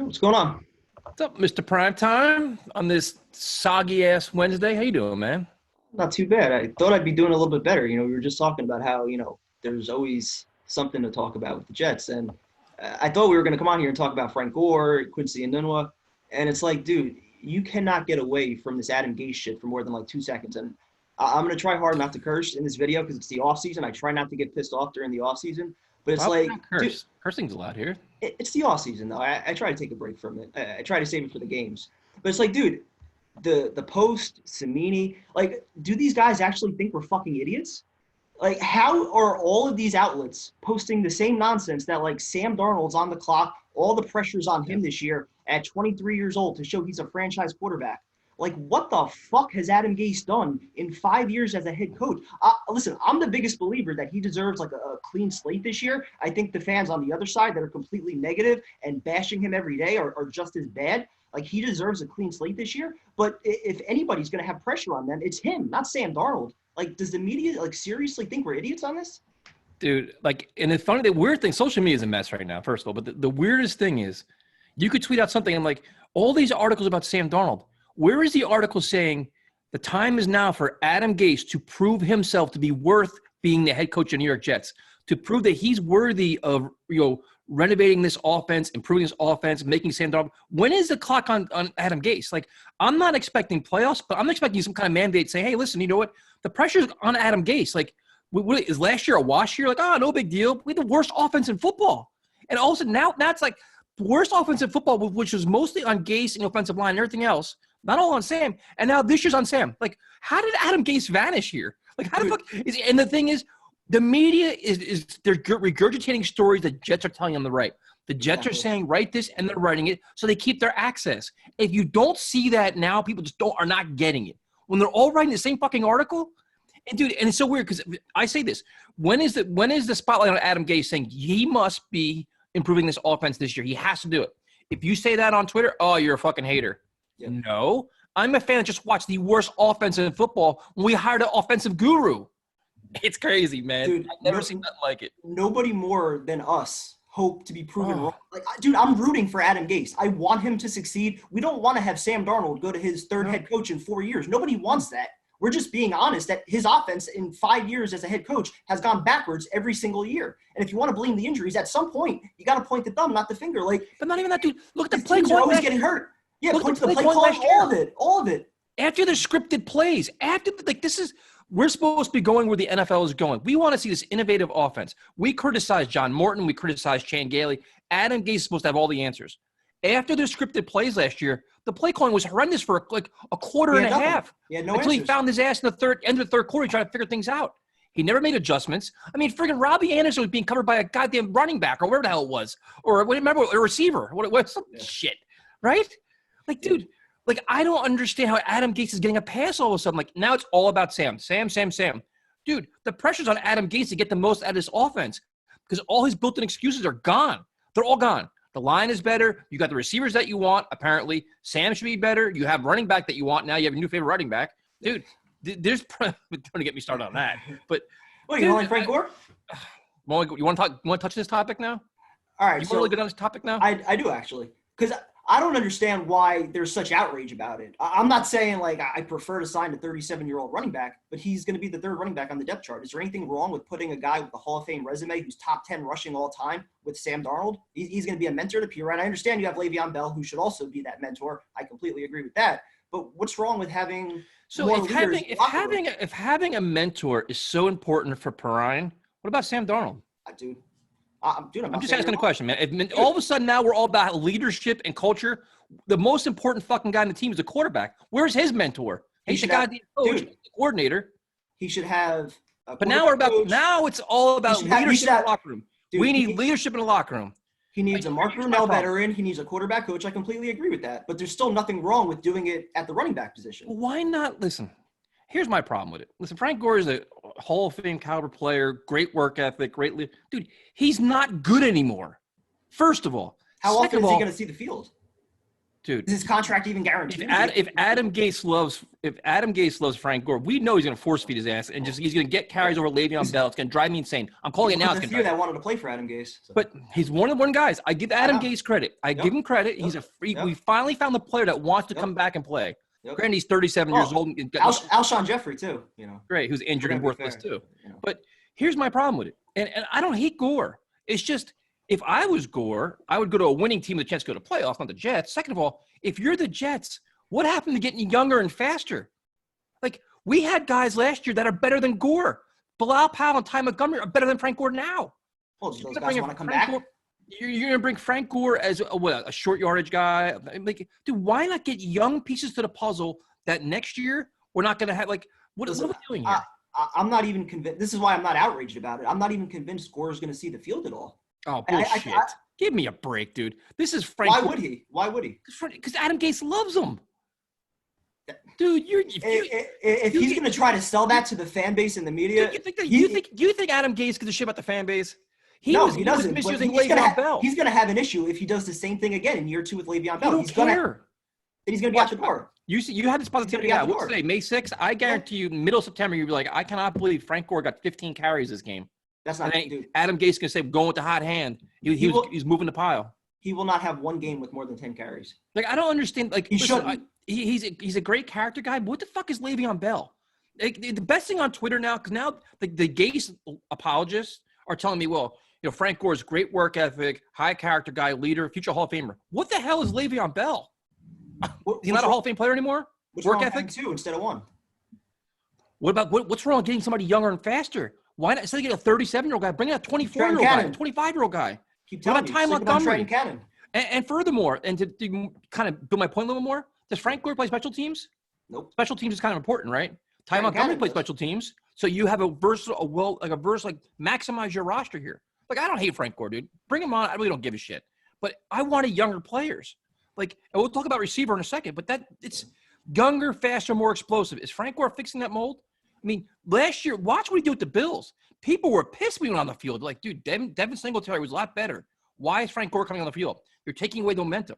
What's going on? What's up, Mr. Primetime, on this soggy-ass Wednesday? How you doing, man? Not too bad. I thought I'd be doing a little bit better. We were just talking about how, there's always something to talk about with the Jets. And I thought we were going to come on here and talk about Frank Gore, Quincy Enunwa. And it's like, dude, you cannot get away from this Adam Gase shit for more than like 2 seconds. And I'm going to try hard not to curse in this video because it's the off season. I try not to get pissed off during the off season. But it's Why would like, I not curse? dude, Cursing's allowed here. it's the off season though. I try to take a break from it. I try to save it for the games. But it's like, dude, the Post, Samini, like, do these guys actually think we're fucking idiots? Like, how are all of these outlets posting the same nonsense that, like, Sam Darnold's on the clock, all the pressure's on him this year at 23 years old to show he's a franchise quarterback? Like, what the fuck has Adam Gase done in 5 years as a head coach? Listen, I'm the biggest believer that he deserves, like, a clean slate this year. I think the fans on the other side that are completely negative and bashing him every day are just as bad. Like, he deserves a clean slate this year. But if anybody's going to have pressure on them, it's him, not Sam Darnold. Like, does the media, like, seriously think we're idiots on this? Dude, like, and the weird thing, social media is a mess right now, first of all. But the weirdest thing is, you could tweet out something and, like, all these articles about Sam Darnold. Where is the article saying the time is now for Adam Gase to prove himself to be worth being the head coach of New York Jets, to prove that he's worthy of, renovating this offense, improving this offense, making Sam Darnold? When is the clock on Adam Gase? Like, I'm not expecting playoffs, but I'm expecting some kind of mandate saying, hey, listen, you know what? The pressure's on Adam Gase. Like, is last year a wash year? Like, no big deal. We had the worst offense in football. And all of a sudden now it's like the worst offense in football, which was mostly on Gase and the offensive line and everything else. Not all on Sam. And now this year's on Sam. Like, how did Adam Gase vanish here? Like, how the fuck is? And the thing is, the media is they're regurgitating stories that Jets are telling on the right. The Jets are saying write this, and they're writing it so they keep their access. If you don't see that now, people just are not getting it. When they're all writing the same fucking article, and dude, and it's so weird because I say this: when is the spotlight on Adam Gase saying he must be improving this offense this year? He has to do it. If you say that on Twitter, oh, you're a fucking hater. Yep. No, I'm a fan that just watched the worst offense in football when we hired an offensive guru. It's crazy, man. Dude, I've never seen nothing like it. Nobody more than us hope to be proven wrong. Like, dude, I'm rooting for Adam Gase. I want him to succeed. We don't want to have Sam Darnold go to his third head coach in 4 years. Nobody wants that. We're just being honest that his offense in 5 years as a head coach has gone backwards every single year. And if you want to blame the injuries, at some point, you got to point the thumb, not the finger. Like, but not even that, dude. Look at the play calling. Are always getting hurt. Yeah, point to the play calling, all of it. After the scripted plays, we're supposed to be going where the NFL is going. We want to see this innovative offense. We criticize John Morton. We criticize Chan Gailey. Adam Gase is supposed to have all the answers. After the scripted plays last year, the play calling was horrendous for like a quarter and a half. Until he found his ass in the end of the third quarter, trying to figure things out. He never made adjustments. I mean, friggin' Robbie Anderson was being covered by a goddamn running back or whatever the hell it was. Or remember, a receiver. Shit, right? Like, dude, like, I don't understand how Adam Gase is getting a pass all of a sudden. Like, now it's all about Sam. Dude, the pressure's on Adam Gase to get the most out of this offense because all his built-in excuses are gone. They're all gone. The line is better. You got the receivers that you want, apparently. Sam should be better. You have running back that you want now. You have a new favorite running back. Dude, there's – don't get me started on that. But you don't like Frank Gore? You want to touch this topic now? All right. You want to get on this topic now? I do, actually. Because – I don't understand why there's such outrage about it. I'm not saying, like, I prefer to sign a 37-year-old running back, but he's going to be the third running back on the depth chart. Is there anything wrong with putting a guy with a Hall of Fame resume who's top 10 rushing all time with Sam Darnold? He's going to be a mentor to Pierre. And I understand you have Le'Veon Bell, who should also be that mentor. I completely agree with that. But what's wrong with having more leaders? If having a mentor is so important for Perrine, what about Sam Darnold? Dude. I'm just asking a question, man. If all of a sudden now we're all about leadership and culture, the most important fucking guy on the team is the quarterback. Where's his mentor? He's the guy, the coach, the coordinator. He should have. But now it's all about leadership in the locker room. Dude, we need leadership in the locker room. He needs a Mark Brunell veteran. He needs a quarterback coach. I completely agree with that. But there's still nothing wrong with doing it at the running back position. Why not? Listen, here's my problem with it. Listen, Frank Gore is a Hall of Fame caliber player, great work ethic, great leader. Dude, he's not good anymore. First of all. How often is he going to see the field? Dude, Is his contract even guaranteed? If Adam Gase loves Frank Gore, we know he's going to force feed his ass and he's going to get carries over Le'Veon Bell. It's going to drive me insane. I'm calling it now. It's few that wanted to play for Adam Gase. So. But he's one of the guys. I give Adam Gase credit. I give him credit. He's a freak. We finally found the player that wants to come back and play. Granted, he's 37 years old. Alshon Jeffrey too. Great, who's injured and worthless too. But here's my problem with it, and I don't hate Gore. It's just if I was Gore, I would go to a winning team with a chance to go to playoffs, not the Jets. Second of all, if you're the Jets, what happened to getting younger and faster? Like, we had guys last year that are better than Gore. Bilal Powell and Ty Montgomery are better than Frank Gore now. Well, do those guys want to come back? You're going to bring Frank Gore as a short yardage guy. Like, dude, why not get young pieces to the puzzle that next year we're not going to have, like, what are we doing here? I'm not even convinced. This is why I'm not outraged about it. I'm not even convinced Gore is going to see the field at all. Oh, bullshit. Give me a break, dude. This is Frank. Why would he? Because Adam Gase loves him. Dude, if he's going to try to sell that to the fan base and the media, do you think Adam Gase gives a shit about the fan base? He doesn't. He's going to have an issue if he does the same thing again in year 2 with Le'Veon Bell. He's going to be out the door. You had this positivity guy. What's today? May 6th? I guarantee you, middle of September, you'll be like, I cannot believe Frank Gore got 15 carries this game. That's not dude. Adam Gase can say, going with the hot hand. He's moving the pile. He will not have one game with more than 10 carries. Like, I don't understand. Like, he's a great character guy. But what the fuck is Le'Veon Bell? Like, the best thing on Twitter now, because now the Gase apologists are telling me, well, Frank Gore's great work ethic, high character guy, leader, future Hall of Famer. What the hell is Le'Veon Bell? He's not a Hall of Fame player anymore? Work ethic? 2 instead of 1. What's wrong with getting somebody younger and faster? Why not? Instead of getting a 37-year-old guy, bring in a 24-year-old guy, a 25-year-old guy. Keep telling Ty Montgomery? And furthermore, and to kind of build my point a little more, does Frank Gore play special teams? Nope. Special teams is kind of important, right? Ty Montgomery plays special teams, so you have maximize your roster here. Like, I don't hate Frank Gore, dude. Bring him on. I really don't give a shit. But I wanted younger players. Like, and we'll talk about receiver in a second, but it's younger, faster, more explosive. Is Frank Gore fixing that mold? I mean, last year, watch what he did with the Bills. People were pissed when he went on the field. Like, dude, Devin Singletary was a lot better. Why is Frank Gore coming on the field? You're taking away the momentum.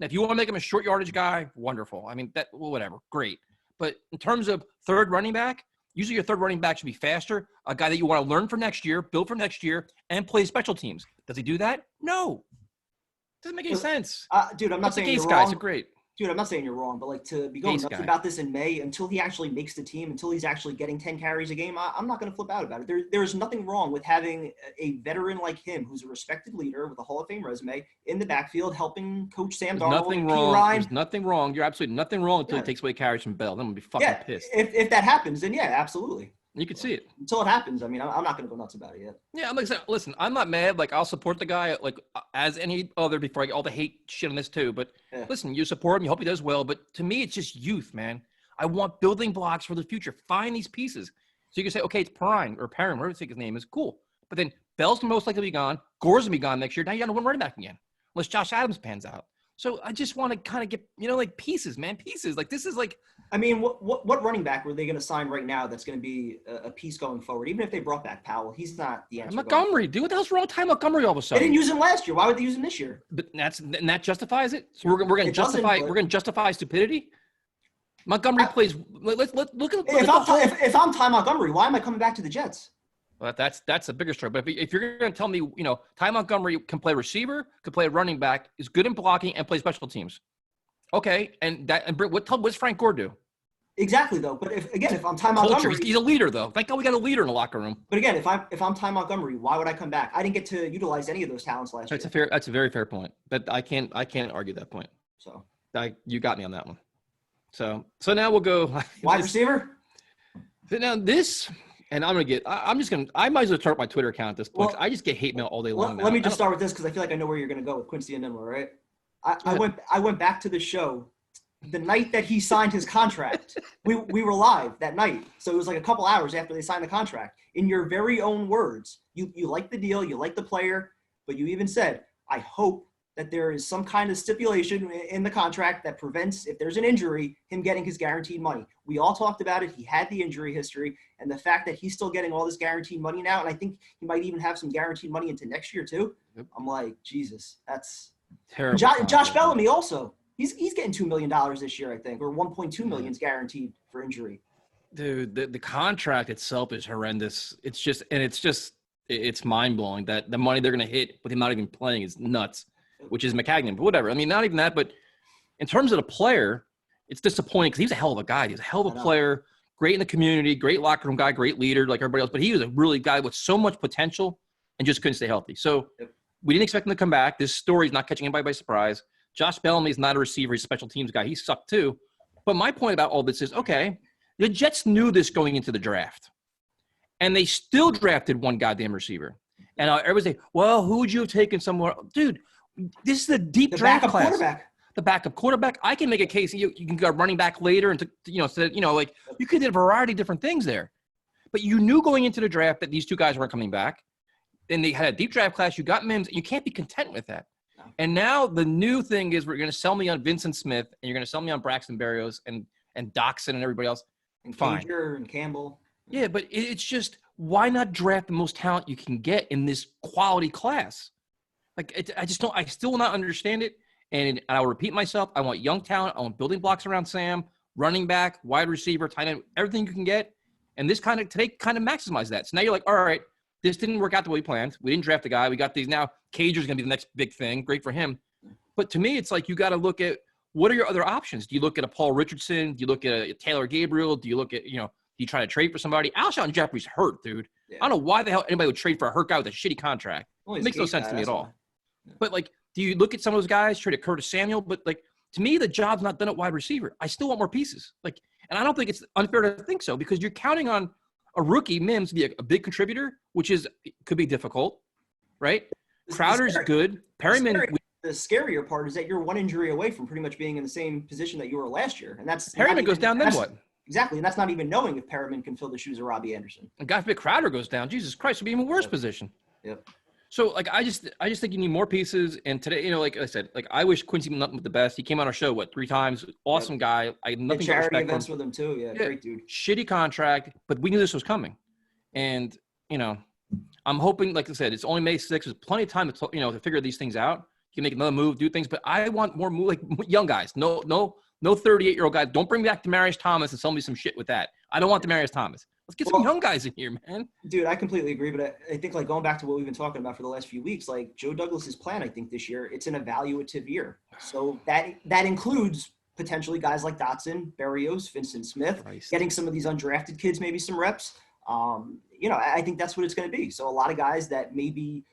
Now, if you want to make him a short yardage guy, wonderful. I mean, whatever, great. But in terms of third running back, usually your third running back should be faster, a guy that you want to learn for next year, build for next year, and play special teams. Does he do that? No. Doesn't make any sense. Dude, I'm not saying you're wrong. Guys are great. Dude, I'm not saying you're wrong, but like to be going nuts about this in May until he actually makes the team, until he's actually getting 10 carries a game, I'm not going to flip out about it. There's nothing wrong with having a veteran like him, who's a respected leader with a Hall of Fame resume, in the backfield helping coach Sam Darnold. Nothing wrong. There's nothing wrong. You're absolutely nothing wrong until he takes away carries from Bell. Then I'm going to be fucking pissed. If that happens, then yeah, absolutely. You can see it. Until it happens, I mean, I'm not going to go nuts about it yet. Yeah, I'm like, listen, I'm not mad. Like, I'll support the guy, like, as any other before I get all the hate shit on this too. But listen, you support him. You hope he does well. But to me, it's just youth, man. I want building blocks for the future. Find these pieces. So you can say, okay, it's Perrine or Perrin, whatever you think his name is. Cool. But then Bell's most likely to be gone. Gore's going to be gone next year. Now you got to win running back again, unless Josh Adams pans out. So I just want to kind of get, like pieces, man, pieces. Like this is like. I mean, what running back were they going to sign right now that's going to be a piece going forward? Even if they brought back Powell, he's not the answer. Montgomery, dude, what the hell's wrong with Ty Montgomery all of a sudden? They didn't use him last year. Why would they use him this year? But that justifies it. So we're going to justify stupidity. Montgomery plays. Let's look at. If I'm Ty Montgomery, why am I coming back to the Jets? Well, that's a bigger story. But if you're going to tell me, Ty Montgomery can play receiver, can play running back, is good in blocking, and play special teams. Okay, what's Frank Gore do? Exactly, though. But if I'm Ty Montgomery, he's a leader, though. Thank God we got a leader in the locker room. But again, if I'm Ty Montgomery, why would I come back? I didn't get to utilize any of those talents last year. That's a very fair point. But I can't argue that point. So you got me on that one. So now we'll go wide receiver. So now this. And I might as well start up my Twitter account at this point. Well, I just get hate mail all day long. Let me just start with this because I feel like I know where you're going to go with Quincy Enunwa, right? I went back to the show the night that he signed his contract. we were live that night, so it was like a couple hours after they signed the contract. In your very own words, you like the deal, you like the player, but you even said, I hope that there is some kind of stipulation in the contract that prevents, if there's an injury, him getting his guaranteed money. We all talked about it. He had the injury history, and the fact that he's still getting all this guaranteed money now, and I think he might even have some guaranteed money into next year too. Yep. I'm like, Jesus, that's terrible. Josh Bellamy also. He's getting $2 million this year, I think, or 1.2 million is guaranteed for injury. Dude, the contract itself is horrendous. It's mind blowing that the money they're going to hit with him not even playing is nuts, which is McCagnon. But whatever. I mean, not even that. But in terms of the player, it's disappointing because he's a hell of a guy. He's a hell of a player, great in the community, great locker room guy, great leader like everybody else. But he was a really guy with so much potential and just couldn't stay healthy. So we didn't expect him to come back. This story is not catching anybody by surprise. Josh Bellamy is not a receiver. He's a special teams guy. He sucked too. But my point about all this is, okay, the Jets knew this going into the draft. And they still drafted one goddamn receiver. And everybody say, well, who would you have taken somewhere? Dude, this is a deep draft class. Quarterback. The backup quarterback. I can make a case. You can go running back later and, you could do a variety of different things there. But you knew going into the draft that these two guys weren't coming back. And they had a deep draft class. You got Mims. You can't be content with that. No. And now the new thing is we're going to sell me on Vincent Smith and you're going to sell me on Braxton Berrios and Doxson and everybody else. And Cager and Campbell. Yeah, but it's just, why not draft the most talent you can get in this quality class? I still will not understand it. And I'll repeat myself. I want young talent. I want building blocks around Sam, running back, wide receiver, tight end, everything you can get. And this today kind of maximized that. So now you're like, all right, this didn't work out the way we planned. We didn't draft the guy. We got these now. Cager's going to be the next big thing. Great for him. But to me, it's like you got to look at, what are your other options? Do you look at a Paul Richardson? Do you look at a Taylor Gabriel? Do you look at, do you try to trade for somebody? Alshon Jeffrey's hurt, dude. Yeah. I don't know why the hell anybody would trade for a hurt guy with a shitty contract. It makes no sense to me at all. Yeah. But, do you look at some of those guys, trade at Curtis Samuel? But, to me, the job's not done at wide receiver. I still want more pieces. And I don't think it's unfair to think so because you're counting on a rookie, Mims, to be a big contributor, which could be difficult, right? Crowder's good. Perryman – the scarier part is that you're one injury away from pretty much being in the same position that you were last year. And that's Perryman goes down, then what? Exactly. And that's not even knowing if Perryman can fill the shoes of Robbie Anderson. And God forbid Crowder goes down. Jesus Christ, it'll be even worse position. Yep. So I just think you need more pieces. And today, like I said, I wish Quincy nothing but the best. He came on our show, 3 times? Awesome guy. I had nothing but respect events with him too. Yeah, great dude. Shitty contract, but we knew this was coming. And, I'm hoping, like I said, it's only May 6th. There's plenty of time to figure these things out. You can make another move, do things, but I want more young guys. No 38-year-old guys. Don't bring back Demaryius Thomas and sell me some shit with that. I don't want Demaryius Thomas. Let's get some young guys in here, man. Dude, I completely agree, but I think going back to what we've been talking about for the last few weeks, Joe Douglas's plan, I think this year, it's an evaluative year. So that includes potentially guys like Dotson, Berrios, Vincent Smith, getting some of these undrafted kids, maybe some reps. I think that's what it's going to be. So a lot of guys that maybe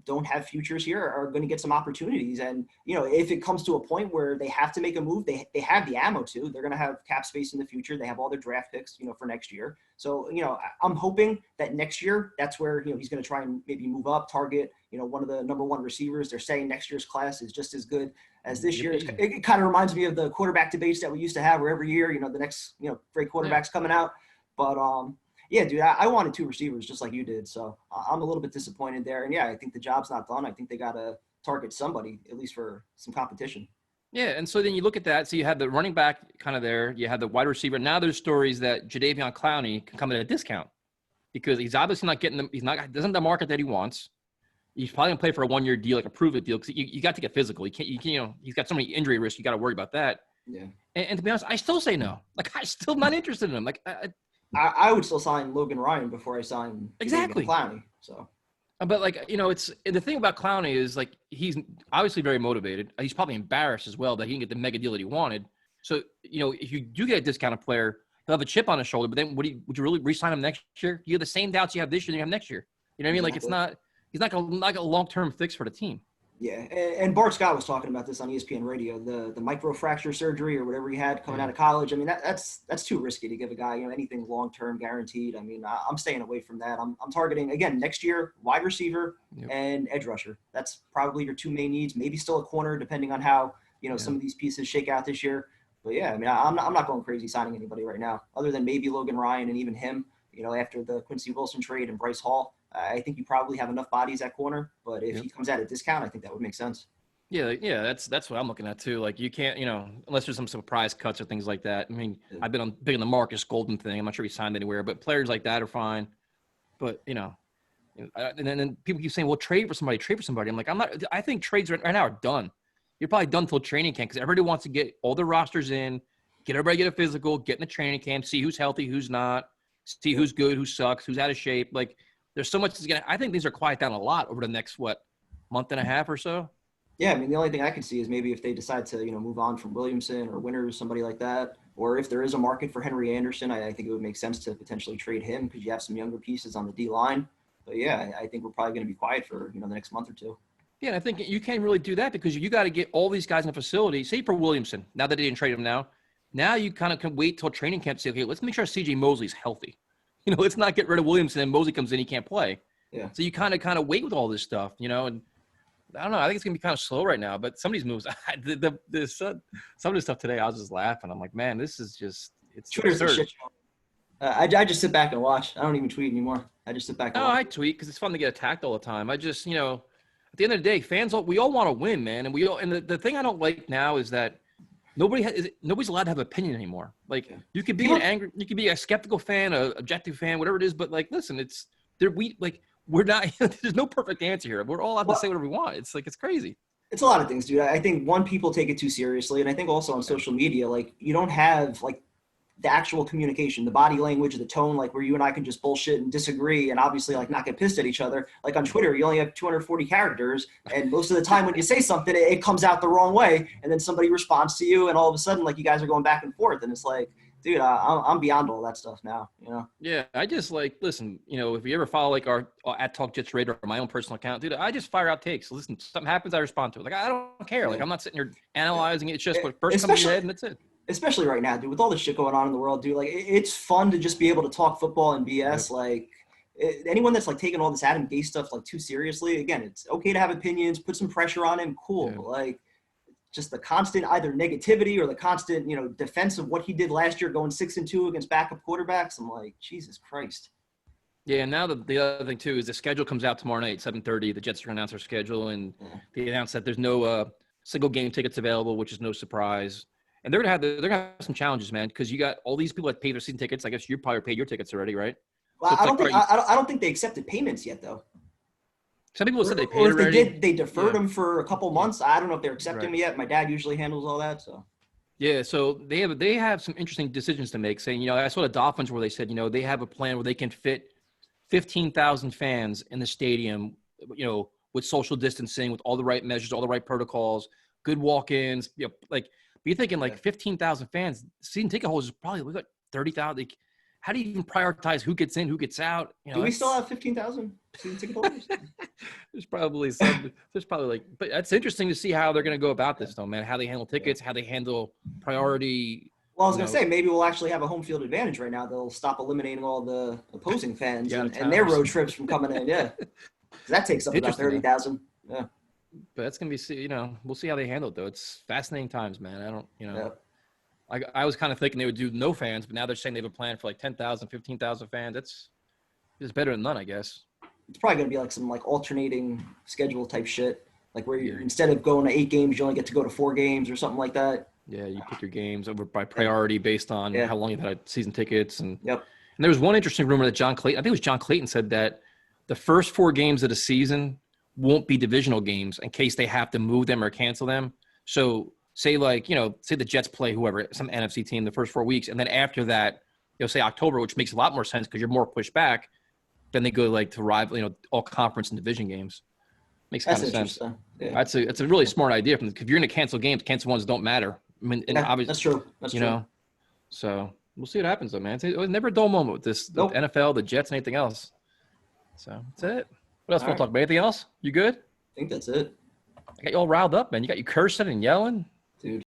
don't have futures here are going to get some opportunities. And, if it comes to a point where they have to make a move, they have the ammo to. They're going to have cap space in the future. They have all their draft picks, for next year. So, I'm hoping that next year, that's where, he's going to try and maybe move up, target, one of the number 1 receivers. They're saying next year's class is just as good as this year. It kind of reminds me of the quarterback debates that we used to have where every year, the next, great quarterback's coming out. But, yeah, dude, I wanted 2 receivers just like you did. So I'm a little bit disappointed there. And, yeah, I think the job's not done. I think they got to target somebody, at least for some competition. Yeah, and so then you look at that. So you have the running back kind of there. You have the wide receiver. Now there's stories that Jadeveon Clowney can come at a discount because he's obviously not getting them. Doesn't have the market that he wants. He's probably going to play for a 1-year deal, like a prove-it deal, because you got to get physical. You can't, he's got so many injury risks. You got to worry about that. Yeah. And to be honest, I still say no. I'm still not interested in him. I would still sign Logan Ryan before I sign Clowney. So, but it's the thing about Clowney is he's obviously very motivated. He's probably embarrassed as well that he didn't get the mega deal that he wanted. So if you do get a discounted player, he'll have a chip on his shoulder. But then would you really re-sign him next year? You have the same doubts you have this year that you have next year. You know what I mean? Exactly. He's not a long-term fix for the team. Yeah, and Bart Scott was talking about this on ESPN Radio, the microfracture surgery or whatever he had coming out of college. I mean, that's too risky to give a guy, anything long-term guaranteed. I mean, I'm staying away from that. I'm targeting, again, next year, wide receiver and edge rusher. That's probably your 2 main needs, maybe still a corner, depending on how, some of these pieces shake out this year. But, yeah, I mean, I'm not going crazy signing anybody right now, other than maybe Logan Ryan and even him, after the Quincy Wilson trade and Bryce Hall. I think you probably have enough bodies at corner, but if he comes at a discount, I think that would make sense. Yeah, that's what I'm looking at too. You can't, unless there's some surprise cuts or things like that. I mean, I've been big on the Marcus Golden thing. I'm not sure he signed anywhere, but players like that are fine. But and then people keep saying, "Well, trade for somebody." I'm like, I think trades right now are done. you're probably done till training camp because everybody wants to get all the rosters in, get everybody get a physical, get in the training camp, see who's healthy, who's not, see who's good, who sucks, who's out of shape. Like, there's so much that's gonna. I think things are quiet down a lot over the next month and a half or so. Yeah, I mean, the only thing I could see is maybe if they decide to, move on from Williamson or Winters, somebody like that, or if there is a market for Henry Anderson, I think it would make sense to potentially trade him because you have some younger pieces on the D line. But yeah, I think we're probably going to be quiet for the next month or two. Yeah, and I think you can't really do that because you got to get all these guys in the facility. Say for Williamson, now that they didn't trade him now you kind of can wait till training camp to say, okay, let's make sure CJ Mosley's healthy. Let's not get rid of Williamson and Mosley comes in, he can't play. Yeah. So you kind of wait with all this stuff, and I don't know. I think it's gonna be kind of slow right now. But some of these moves, some of the stuff today, I was just laughing. I'm like, man, this is just—it's Twitter's a shit show. I just sit back and watch. I don't even tweet anymore. I just sit back and watch. I tweet because it's fun to get attacked all the time. I just, at the end of the day, fans, we all want to win, man. And the thing I don't like now is that nobody's allowed to have an opinion anymore. Like, you could be you could be a skeptical fan, a objective fan, whatever it is. But like, listen, we're not. There's no perfect answer here. We're all allowed to say whatever we want. It's like, it's crazy. It's a lot of things, dude. I think people take it too seriously, and I think also on social media, like, you don't have like the actual communication, the body language, the tone, like where you and I can just bullshit and disagree and obviously like not get pissed at each other. Like on Twitter, you only have 240 characters, and most of the time when you say something, it comes out the wrong way, and then somebody responds to you, and all of a sudden, like, you guys are going back and forth, and it's like, dude, I'm beyond all that stuff now, Yeah, I just listen, if you ever follow like our at Talk Jets Radar or my own personal account, dude, I just fire out takes. Listen, something happens, I respond to it. Like, I don't care. Like, I'm not sitting here analyzing it. It's just what first comes to your head, and that's it. Especially right now, dude, with all the shit going on in the world, dude, like, it's fun to just be able to talk football and BS. Yep. Like, anyone that's like taking all this Adam Gase stuff like too seriously, again, it's okay to have opinions, put some pressure on him, cool. Yeah. Like, just the constant either negativity or the constant, defense of what he did last year, going 6-2 against backup quarterbacks. I'm like, Jesus Christ. Yeah, and now the other thing too is the schedule comes out tomorrow night, 7:30. The Jets are going to announce their schedule, and they announced that there's no single game tickets available, which is no surprise. And they're gonna have some challenges, man, because you got all these people that pay their season tickets. I guess you probably paid your tickets already, right? Well, so I don't think they accepted payments yet, though. Some people said they paid or if already. They did. They deferred them for a couple months. I don't know if they're accepting them yet. My dad usually handles all that, so. Yeah, so they have some interesting decisions to make. Saying, I saw the Dolphins where they said, they have a plan where they can fit 15,000 fans in the stadium, with social distancing, with all the right measures, all the right protocols, good walk-ins, you're thinking like 15,000 fans. Season ticket holders probably look at 30,000. Like, how do you even prioritize who gets in, who gets out? Do we still have 15,000 season ticket holders? There's probably some. But that's interesting to see how they're going to go about this, though, man. How they handle tickets, how they handle priority. Well, I was going to say, maybe we'll actually have a home field advantage right now. They'll stop eliminating all the opposing fans and their road trips from coming in. Yeah, that takes up about 30,000. Yeah. But that's going to be, we'll see how they handle it, though. It's fascinating times, man. I don't, I was kind of thinking they would do no fans, but now they're saying they have a plan for like 10,000, 15,000 fans. It's better than none, I guess. It's probably going to be like some like alternating schedule type shit, like where you instead of going to 8 games, you only get to go to 4 games or something like that. Yeah, you pick your games over by priority based on how long you've had season tickets. And there was one interesting rumor that John Clayton, I think it was John Clayton, said that the first 4 games of the season won't be divisional games in case they have to move them or cancel them. So say say the Jets play whoever, some NFC team the first 4 weeks. And then after that, say October, which makes a lot more sense because you're more pushed back. Then they go to rival, all conference and division games. Makes kind of sense. Yeah. It's a really smart idea. If you're going to cancel games, cancel ones don't matter. I mean, obviously, that's true. That's true. So we'll see what happens, though, man. It was never a dull moment with this, the NFL, the Jets, and anything else. So that's it. What else want to talk about? Anything else? You good? I think that's it. I got you all riled up, man. You got you cursing and yelling. Dude.